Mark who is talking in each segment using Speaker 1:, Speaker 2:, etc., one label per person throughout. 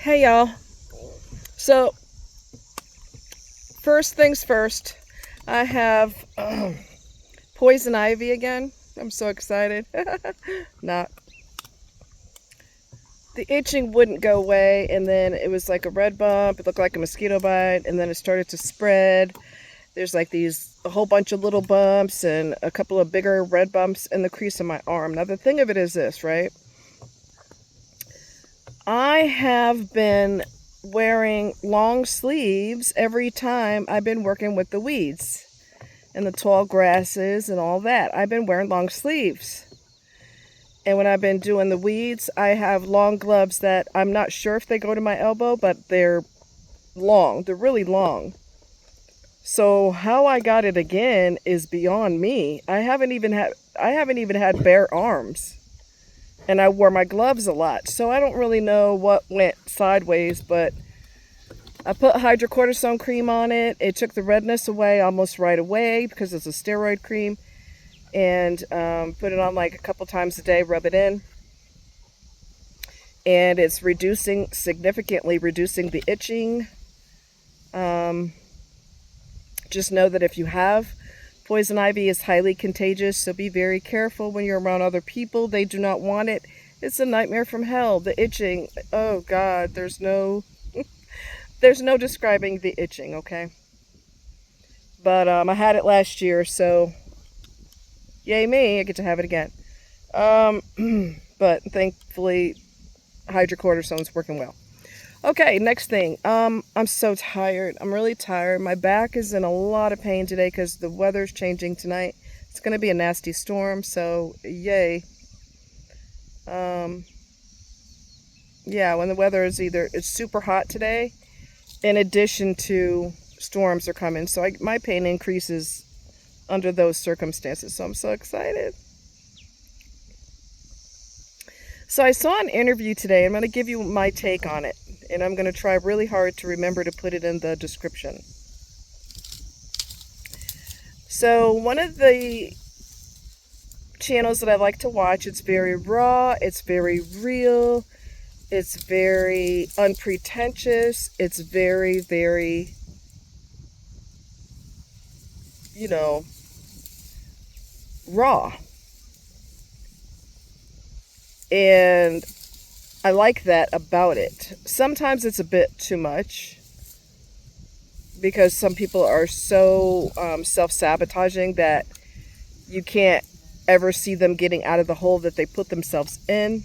Speaker 1: Hey y'all. So, first things first, I have poison ivy again. I'm so excited. Not. The itching wouldn't go away, and then it was like a red bump. It looked like a mosquito bite, and then it started to spread. There's like a whole bunch of little bumps and a couple of bigger red bumps in the crease of my arm. Now, the thing of it is this, right? I have been wearing long sleeves every time I've been working with the weeds and the tall grasses and all that. I've been wearing long sleeves. And when I've been doing the weeds, I have long gloves that I'm not sure if they go to my elbow, but they're long. They're really long. So how I got it again is beyond me. I haven't even had bare arms. And I wore my gloves a lot. So I don't really know what went sideways, but I put hydrocortisone cream on it. It took the redness away almost right away because it's a steroid cream. And put it on like a couple times a day, rub it in. And it's significantly reducing the itching. Just know that if you have poison ivy, is highly contagious, so be very careful when you're around other people. They do not want it. It's a nightmare from hell. The itching, oh God, there's no describing the itching, okay? But I had it last year, so yay me, I get to have it again. But thankfully, hydrocortisone's working well. Okay, next thing. I'm so tired. I'm really tired. My back is in a lot of pain today because the weather's changing tonight. It's going to be a nasty storm, so yay. Yeah, when the weather is it's super hot today, in addition to storms are coming. So my pain increases under those circumstances. So I'm so excited. So I saw an interview today. I'm going to give you my take on it. And I'm going to try really hard to remember to put it in the description. So one of the channels that I like to watch, it's very raw, it's very real, it's very unpretentious, it's very, very, raw. And I like that about it. Sometimes it's a bit too much because some people are so self-sabotaging that you can't ever see them getting out of the hole that they put themselves in.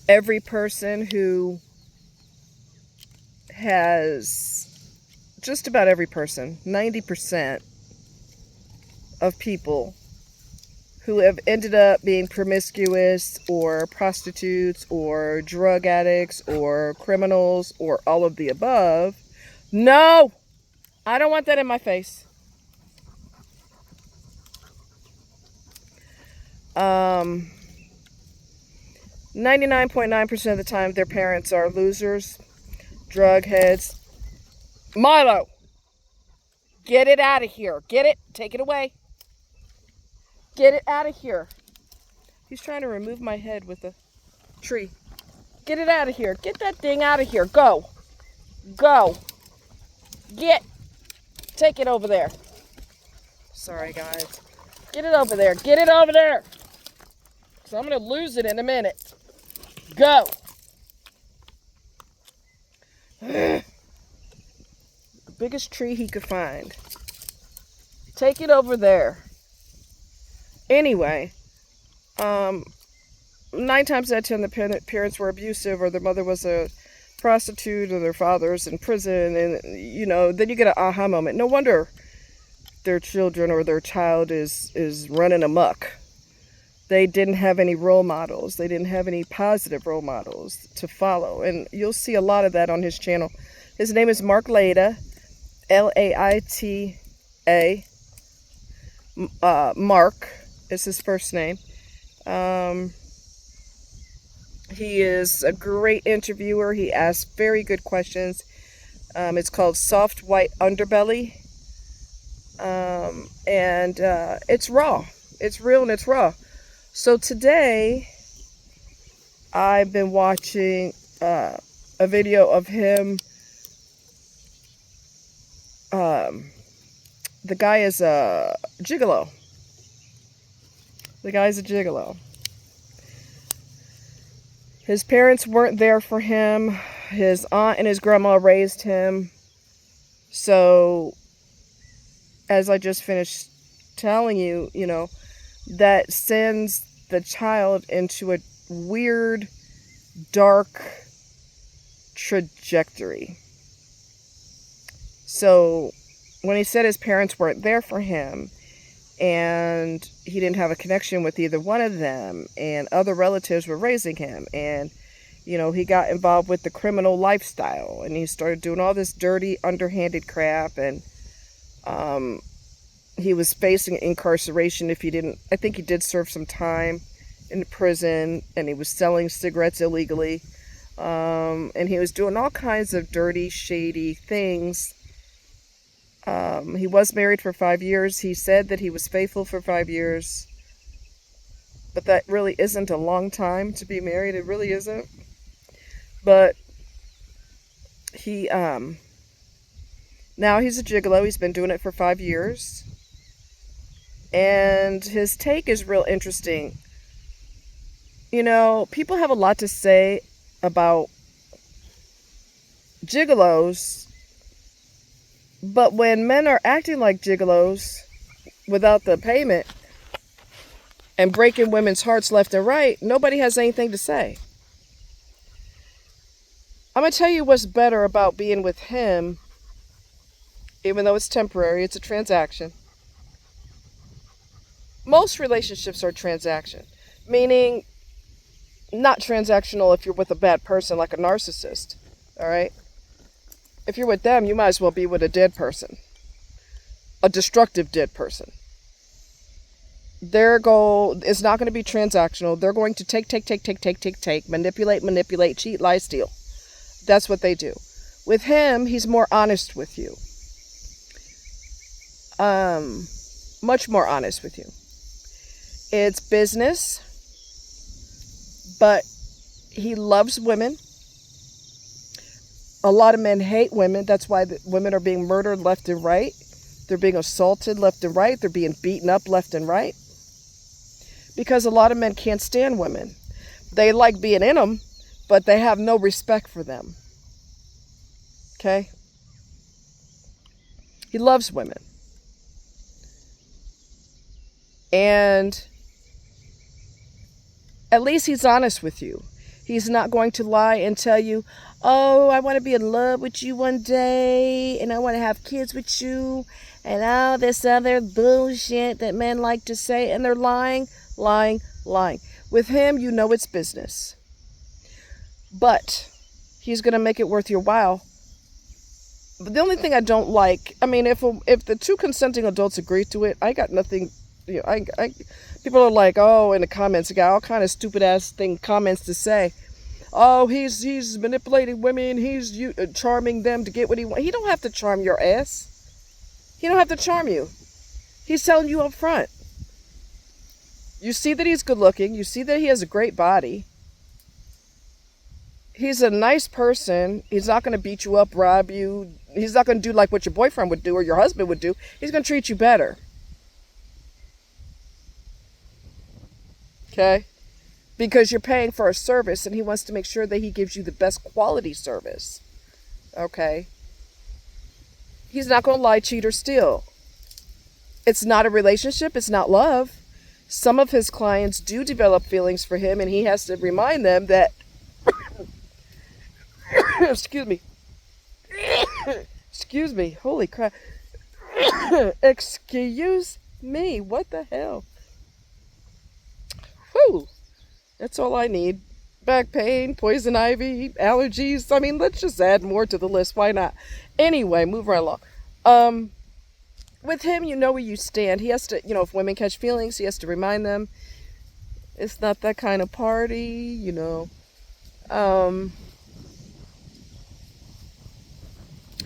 Speaker 1: Every person who just about every person, 90% of people who have ended up being promiscuous or prostitutes or drug addicts or criminals or all of the above. No! I don't want that in my face. 99.9% of the time, their parents are losers, drug heads. Milo! Get it out of here. Get it. Take it away. Get it out of here. He's trying to remove my head with a tree. Get it out of here. Get that thing out of here. Go. Go. Take it over there. Sorry, guys. Get it over there. Get it over there. Because I'm going to lose it in a minute. Go. The biggest tree he could find. Take it over there. Anyway, 9 times out of 10, the parents were abusive, or their mother was a prostitute, or their father's in prison, and then you get an aha moment. No wonder their children or their child is running amok. They didn't have any role models. They didn't have any positive role models to follow, and you'll see a lot of that on his channel. His name is Mark Laita, Laita. Mark is his first name. He is a great interviewer. He asks very good questions. It's called Soft White Underbelly. It's raw. It's real and it's raw. So today, I've been watching a video of him. The guy is a gigolo. The guy's a gigolo. His parents weren't there for him. His aunt and his grandma raised him. So, as I just finished telling you, that sends the child into a weird, dark trajectory. So, when he said his parents weren't there for him, and he didn't have a connection with either one of them, and other relatives were raising him, and he got involved with the criminal lifestyle, and he started doing all this dirty, underhanded crap, and he was facing incarceration if he didn't. I think he did serve some time in prison, and he was selling cigarettes illegally, and he was doing all kinds of dirty, shady things. He was married for 5 years. He said that he was faithful for 5 years. But that really isn't a long time to be married. It really isn't. But he, now he's a gigolo. He's been doing it for 5 years. And his take is real interesting. People have a lot to say about gigolos. But when men are acting like gigolos without the payment and breaking women's hearts left and right, nobody has anything to say. I'm going to tell you what's better about being with him, even though it's temporary, it's a transaction. Most relationships are transaction, meaning not transactional if you're with a bad person like a narcissist, all right? If you're with them, you might as well be with a dead person. A destructive dead person. Their goal is not going to be transactional. They're going to take, manipulate, cheat, lie, steal. That's what they do. With him, he's more honest with you. Much more honest with you. It's business, but he loves women. A lot of men hate women. That's why women are being murdered left and right. They're being assaulted left and right. They're being beaten up left and right. Because a lot of men can't stand women. They like being in them, but they have no respect for them. Okay? He loves women. And at least he's honest with you. He's not going to lie and tell you, oh, I want to be in love with you one day, and I want to have kids with you, and all this other bullshit that men like to say, and they're lying. With him, it's business. But he's going to make it worth your while. But the only thing I don't like, if the two consenting adults agree to it, I got nothing. People are like, oh, in the comments, I got all kind of stupid ass comments to say. Oh, he's manipulating women. He's charming them to get what he wants. He don't have to charm your ass. He don't have to charm you. He's telling you up front. You see that he's good looking. You see that he has a great body. He's a nice person. He's not going to beat you up, rob you. He's not going to do like what your boyfriend would do or your husband would do. He's going to treat you better. Okay? Because you're paying for a service, and he wants to make sure that he gives you the best quality service. Okay? He's not going to lie, cheat, or steal. It's not a relationship. It's not love. Some of his clients do develop feelings for him, and he has to remind them that excuse me, holy crap. Excuse me, what the hell? Whew. That's all I need. Back pain, poison ivy, allergies. Let's just add more to the list. Why not? Anyway, move right along. With him, where you stand. He has to, if women catch feelings, he has to remind them it's not that kind of party,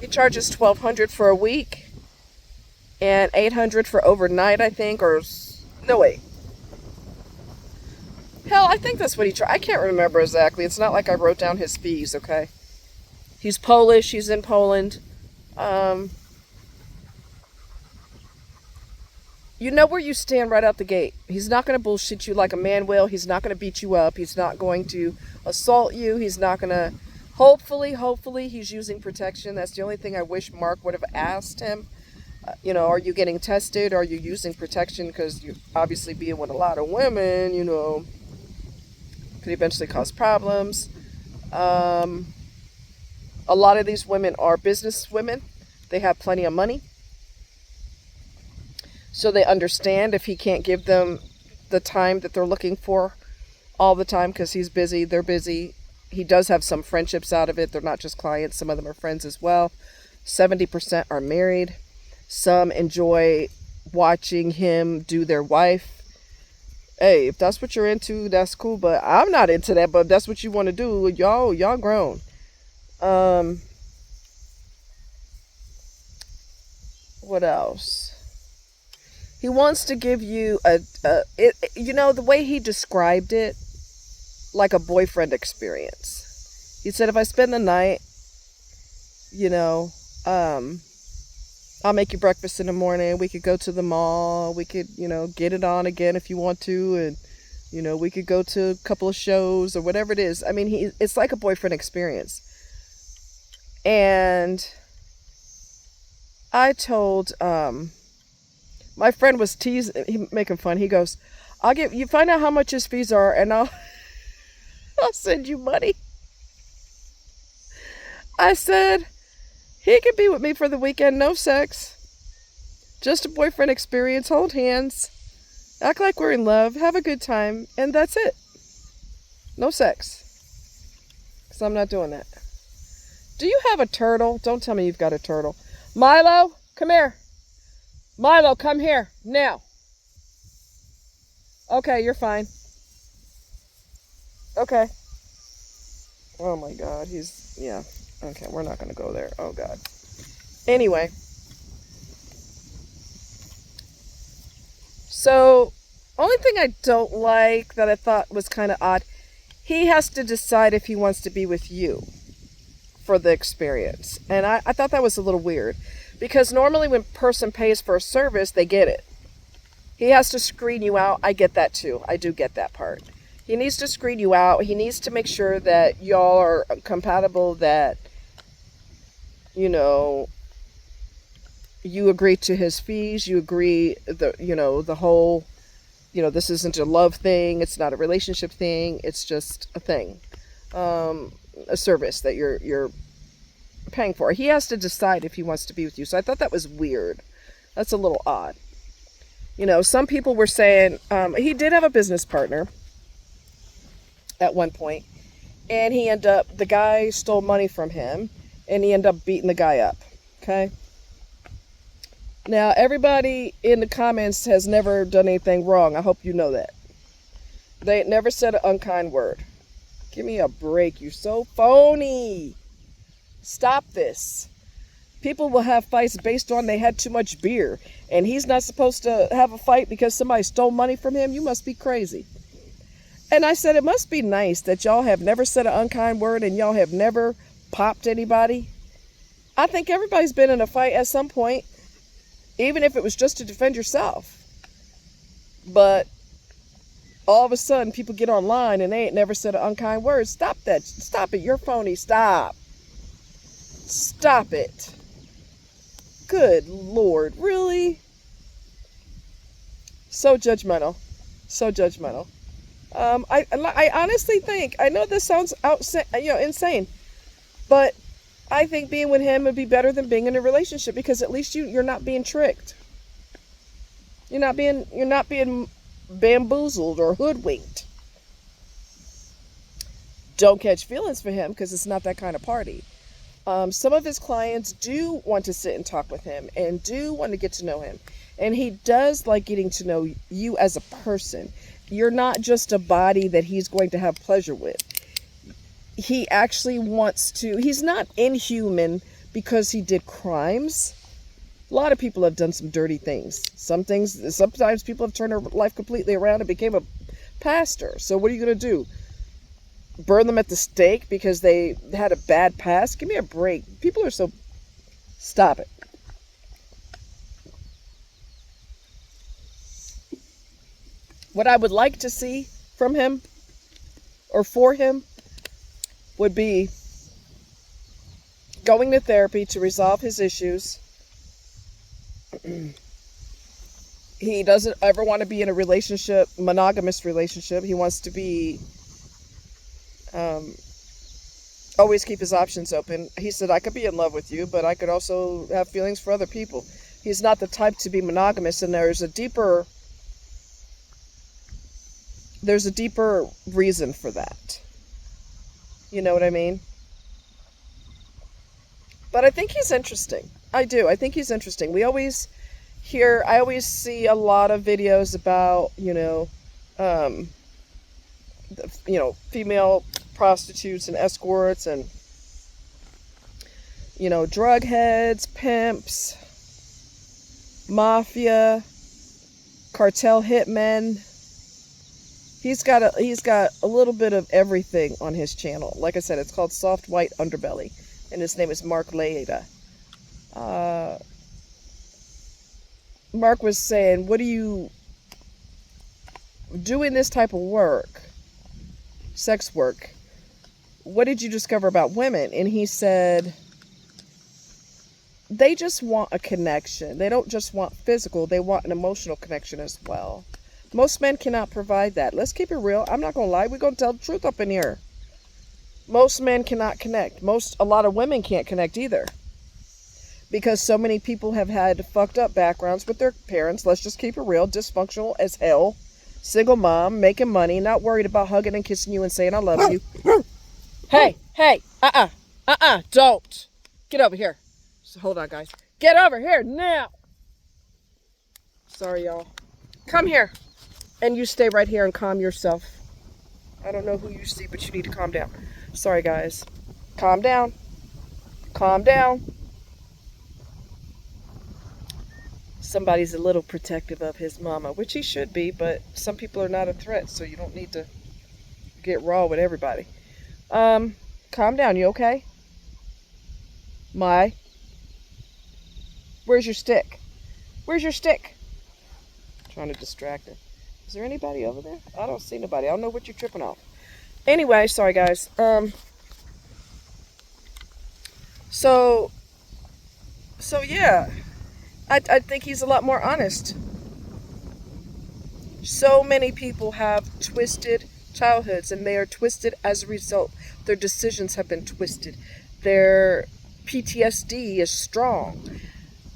Speaker 1: He charges $1,200 for a week and $800 for overnight, I think, no, wait. Hell, I think that's what he tried. I can't remember exactly. It's not like I wrote down his fees, okay? He's Polish. He's in Poland. Um, you know where you stand right out the gate. He's not going to bullshit you like a man will. He's not going to beat you up. He's not going to assault you. He's not going to... Hopefully, he's using protection. That's the only thing I wish Mark would have asked him. Are you getting tested? Are you using protection? Because you obviously being with a lot of women, could eventually cause problems. A lot of these women are business women. They have plenty of money. So they understand if he can't give them the time that they're looking for all the time because he's busy, they're busy. He does have some friendships out of it. They're not just clients. Some of them are friends as well. 70% are married. Some enjoy watching him do their wife. Hey, if that's what you're into, that's cool. But I'm not into that. But if that's what you want to do, y'all grown. What else? He wants to give you the way he described it, like a boyfriend experience. He said, if I spend the night, I'll make you breakfast in the morning. We could go to the mall. We could, get it on again if you want to. And, we could go to a couple of shows or whatever it is. I mean, it's like a boyfriend experience. And I told, my friend was making fun. He goes, you find out how much his fees are and I'll send you money. I said, he could be with me for the weekend, no sex. Just a boyfriend experience, hold hands, act like we're in love, have a good time, and that's it. No sex. Because I'm not doing that. Do you have a turtle? Don't tell me you've got a turtle. Milo, come here. Milo, come here, now. Okay, you're fine. Okay. Oh my God, yeah. Okay, we're not going to go there. Oh God. Anyway. So, only thing I don't like that I thought was kind of odd, he has to decide if he wants to be with you for the experience. And I thought that was a little weird. Because normally when a person pays for a service, they get it. He has to screen you out. I get that too. I do get that part. He needs to screen you out. He needs to make sure that y'all are compatible, that, you agree to his fees, you agree, the whole, this isn't a love thing, it's not a relationship thing, it's just a thing, a service that you're paying for. He has to decide if he wants to be with you. So I thought that was weird. That's a little odd. Some people were saying, he did have a business partner at one point, and the guy stole money from him, and he ended up beating the guy up. Okay. Now, everybody in the comments has never done anything wrong. I hope you know that. They never said an unkind word. Give me a break. You're so phony. Stop this. People will have fights based on they had too much beer, and he's not supposed to have a fight because somebody stole money from him. You must be crazy. And I said, it must be nice that y'all have never said an unkind word and y'all have never popped anybody. I think everybody's been in a fight at some point, even if it was just to defend yourself. But all of a sudden, people get online and they ain't never said an unkind word. Stop that. Stop it. You're phony. Stop. Stop it. Good Lord. Really? So judgmental. So judgmental. I honestly think, I know this sounds insane, but I think being with him would be better than being in a relationship, because at least you're not being tricked. You're not being bamboozled or hoodwinked. Don't catch feelings for him, because it's not that kind of party. Some of his clients do want to sit and talk with him and do want to get to know him. And he does like getting to know you as a person. You're not just a body that he's going to have pleasure with. He actually wants to, he's not inhuman because he did crimes. A lot of people have done some dirty things. Sometimes people have turned their life completely around and became a pastor. So what are you going to do? Burn them at the stake because they had a bad past? Give me a break. People are so... Stop it. What I would like to see from him or for him would be going to therapy to resolve his issues. He doesn't ever want to be in a relationship, monogamous relationship. He wants to be, always keep his options open. He said, I could be in love with you, but I could also have feelings for other people. He's not the type to be monogamous, and there's a deeper reason for that. You know what I mean? But I think he's interesting. I do. I think he's interesting. I always see a lot of videos about, female prostitutes and escorts and, drug heads, pimps, mafia, cartel hitmen. He's got a little bit of everything on his channel. Like I said, it's called Soft White Underbelly, and his name is Mark Laeda. Mark was saying, what do you... Doing this type of work, sex work, what did you discover about women? And he said, they just want a connection. They don't just want physical, they want an emotional connection as well. Most men cannot provide that. Let's keep it real. I'm not going to lie. We're going to tell the truth up in here. Most men cannot connect. A lot of women can't connect either. Because so many people have had fucked up backgrounds with their parents. Let's just keep it real. Dysfunctional as hell. Single mom, making money, not worried about hugging and kissing you and saying I love you. Hey, don't. Get over here. So, hold on, guys. Get over here now. Sorry, y'all. Come here. And you stay right here and calm yourself. I don't know who you see, but you need to calm down. Sorry, guys. Calm down. Calm down. Somebody's a little protective of his mama, which he should be, but some people are not a threat, so you don't need to get raw with everybody. Calm down. You okay? Where's your stick? Where's your stick? Trying to distract her. Is there anybody over there? I don't see nobody. I don't know what you're tripping off. Anyway, sorry guys. So yeah. I think he's a lot more honest. So many people have twisted childhoods, and they are twisted as a result. Their decisions have been twisted. Their PTSD is strong.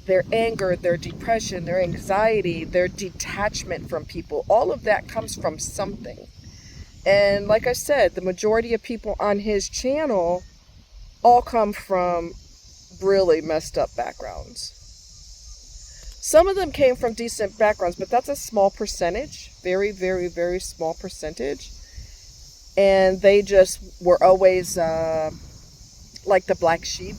Speaker 1: Their anger, their depression, their anxiety, their detachment from people, all of that comes from something. And like I said, the majority of people on his channel all come from really messed up backgrounds. Some of them came from decent backgrounds, but that's a small percentage. Very, very, very small percentage. And they just were always like the black sheep.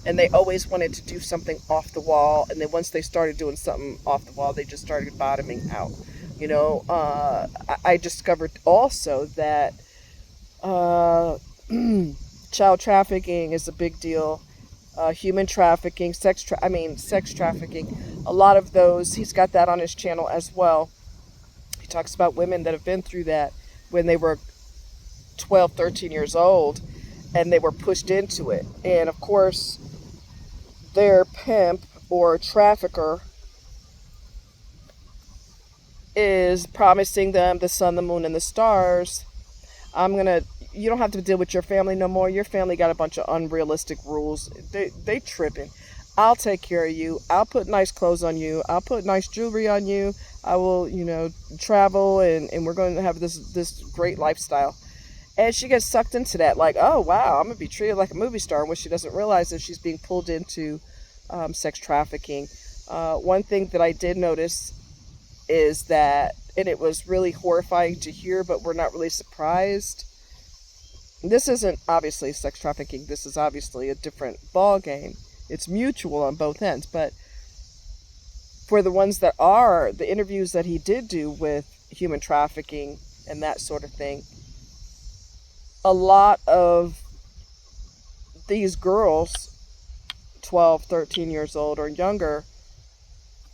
Speaker 1: And they always wanted to do something off the wall. And then once they started doing something off the wall, they just started bottoming out. I discovered also that child trafficking is a big deal. Human trafficking, sex trafficking. A lot of those, he's got that on his channel as well. He talks about women that have been through that when they were 12, 13 years old, and they were pushed into it. And of course, their pimp or trafficker is promising them the sun, the moon, and the stars. You don't have to deal with your family no more. Your family got a bunch of unrealistic rules. They tripping. I'll take care of you. I'll put nice clothes on you. I'll put nice jewelry on you. I will, travel, and we're going to have this great lifestyle. And she gets sucked into that, like, oh, wow, I'm going to be treated like a movie star, when she doesn't realize that she's being pulled into sex trafficking. One thing that I did notice is that, and it was really horrifying to hear, but we're not really surprised. This isn't obviously sex trafficking. This is obviously a different ball game. It's mutual on both ends. But for the ones that are, the interviews that he did do with human trafficking and that sort of thing. A lot of these girls, 12, 13 years old or younger,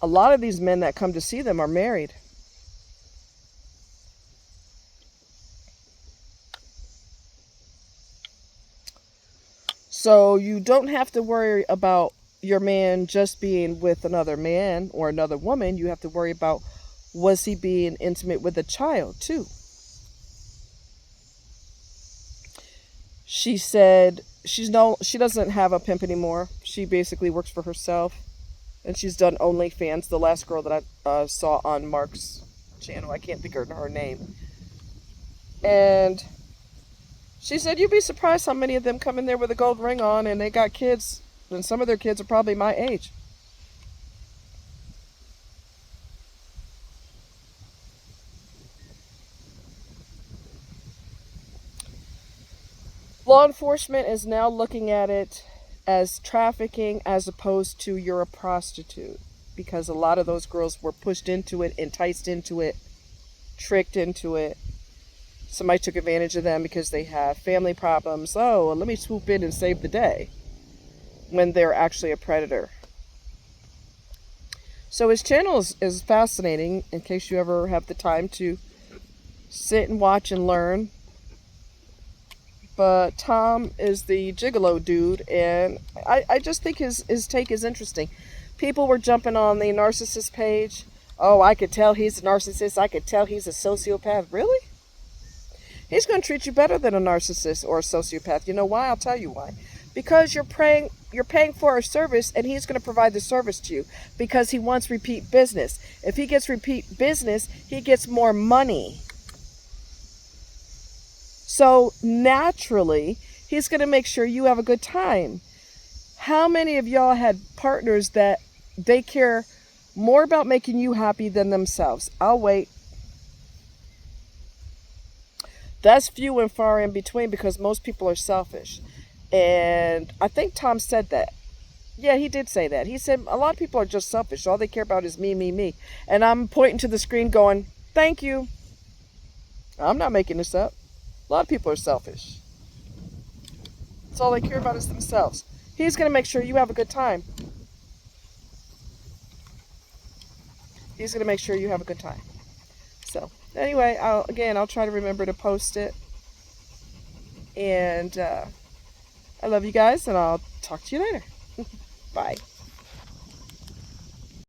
Speaker 1: a lot of these men that come to see them are married. So you don't have to worry about your man just being with another man or another woman. You have to worry about, was he being intimate with a child too? She said she doesn't have a pimp anymore. She basically works for herself, and she's done OnlyFans. The last girl that I saw on Mark's channel, I can't think of her name. And she said, you'd be surprised how many of them come in there with a gold ring on, and they got kids, and some of their kids are probably my age. Law enforcement is now looking at it as trafficking as opposed to you're a prostitute, because a lot of those girls were pushed into it, enticed into it, tricked into it. Somebody took advantage of them because they have family problems. Oh, well, let me swoop in and save the day, when they're actually a predator. So his channel is fascinating, in case you ever have the time to sit and watch and learn. But Tom is the gigolo dude, and I just think his take is interesting. People were jumping on the narcissist page. Oh, I could tell he's a narcissist. I could tell he's a sociopath. Really? He's going to treat you better than a narcissist or a sociopath. You know why? I'll tell you why. Because you're paying for a service, and he's going to provide the service to you because he wants repeat business. If he gets repeat business, he gets more money. So naturally, he's going to make sure you have a good time. How many of y'all had partners that they care more about making you happy than themselves? I'll wait. That's few and far in between, because most people are selfish. And I think Tom said that. Yeah, he did say that. He said a lot of people are just selfish. All they care about is me, me, me. And I'm pointing to the screen going, thank you. I'm not making this up. A lot of people are selfish. That's all they care about is themselves. He's going to make sure you have a good time. He's going to make sure you have a good time. So, anyway, I'll try to remember to post it. And I love you guys, and I'll talk to you later. Bye.